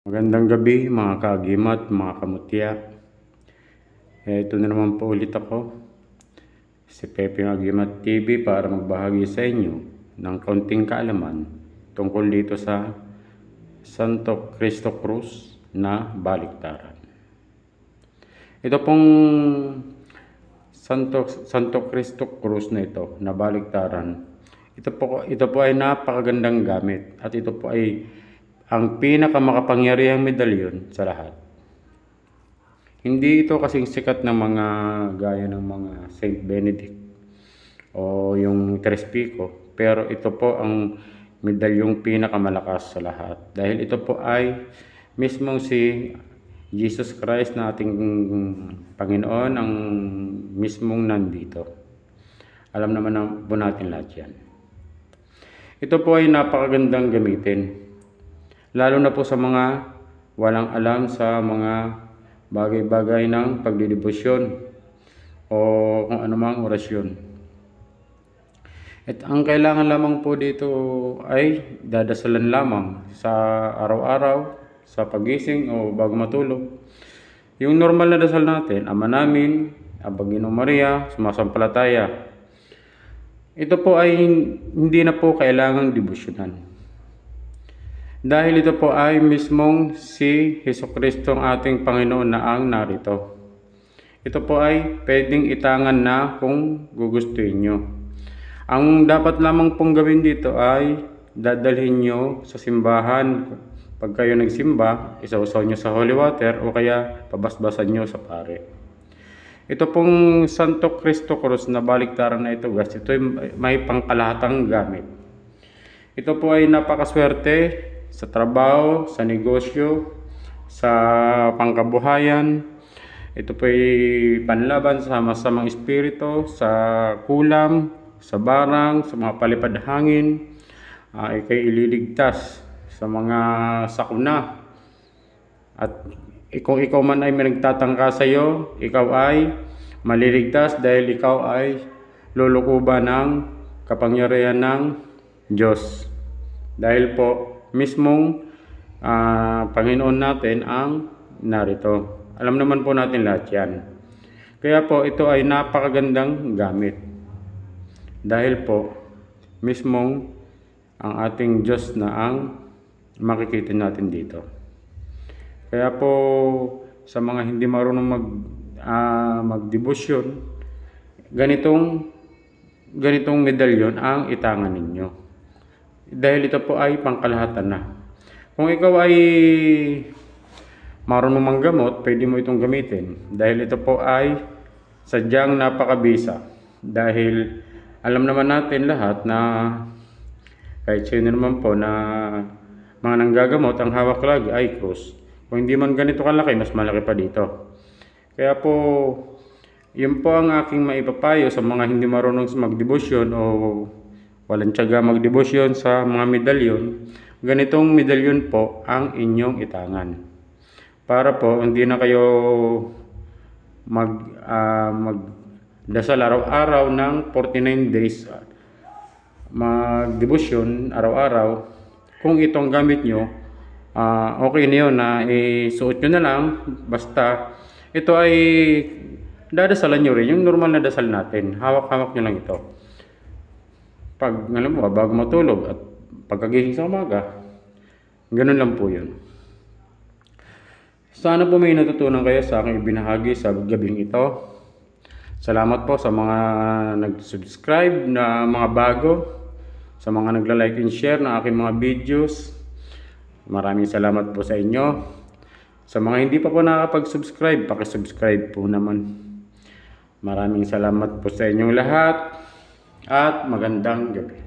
Magandang gabi mga kaagimat, mga kamutya. Ito na naman po ulit ako, si Pepe ng Agimat TV, para magbahagi sa inyo ng kaunting kaalaman tungkol dito sa Santo Cristo Cruz na baliktaran. Ito pong Santo Cristo Cruz na ito na baliktaran, ito po ay napakagandang gamit at ito po ay ang pinakamakapangyarihang medalyon sa lahat. Hindi ito kasing sikat ng mga gaya ng mga Saint Benedict o yung Tres Pico, pero ito po ang medalyong pinakamalakas sa lahat dahil ito po ay mismong si Jesus Christ na ating Panginoon ang mismong nandito. Alam naman po natin lahat yan. Ito po ay napakagandang gamitin, lalo na po sa mga walang alam sa mga bagay-bagay ng pagdidibusyon o kung anumang orasyon. At ang kailangan lamang po dito ay dadasalan lamang sa araw-araw, sa pagising o bago matulog. Yung normal na dasal natin, Ama namin, Aba Ginong Maria, sumasampalataya. Ito po ay hindi na po kailangang dibusyonan, dahil ito po ay mismong si Jesucristo ang ating Panginoon na ang narito. Ito po ay pwedeng itangan na kung gugustuhin nyo. Ang dapat lamang pong gawin dito ay dadalhin nyo sa simbahan. Pag kayo nagsimba, isausaw nyo sa holy water o kaya pabasbasan nyo sa pare. Ito pong Santo Cristo Cruz na baliktaran na ito, guys, ito ay may pangkalahatang gamit. Ito po ay napakaswerte sa trabaho, sa negosyo, sa pangkabuhayan. Ito po ay panlaban sa masamang espiritu, sa kulam, sa barang, sa mga palipad hangin. Ikay ililigtas sa mga sakuna. At kung ikaw man ay may nagtatangka sa iyo, ikaw ay maliligtas dahil ikaw ay lulukuban ng kapangyarihan ng Diyos. Dahil po mismong Panginoon natin ang narito. Alam naman po natin lahat yan. Kaya po ito ay napakagandang gamit, dahil po mismong ang ating Diyos na ang makikita natin dito. Kaya po sa mga hindi marunong magdebosyon, ganitong medalyon ang itangan ninyo. Dahil ito po ay pangkalahatan na. Kung ikaw ay marunong manggamot, pwede mo itong gamitin. Dahil ito po ay sadyang napakabisa. Dahil alam naman natin lahat na kahit sino naman po na mga nanggagamot, ang hawak lagi ay krus. Kung hindi man ganito kalaki, mas malaki pa dito. Kaya po, yun po ang aking maipapayo sa mga hindi marunong magdebosyon o walang tiyaga magdebosyon sa mga medalyon. Ganitong medalyon po ang inyong itangan, para po hindi na kayo magdasal araw-araw ng 49 days magdebosyon araw-araw. Kung itong gamit nyo, okay na yun na isuot nyo na lang, basta ito ay dadasalan nyo rin yung normal na dasal natin. Hawak-hawak nyo lang ito pag alam mo, bago matulog at pagkagising sa umaga. Ganun lang po yun. Sana po may natutunan kayo sa aking ibinahagi sa gabing ito. Salamat po sa mga nag-subscribe na mga bago, sa mga nagla-like and share ng aking mga videos. Maraming salamat po sa inyo. Sa mga hindi pa po nakakapag-subscribe, paki-subscribe po naman. Maraming salamat po sa inyong lahat. At magandang gabi.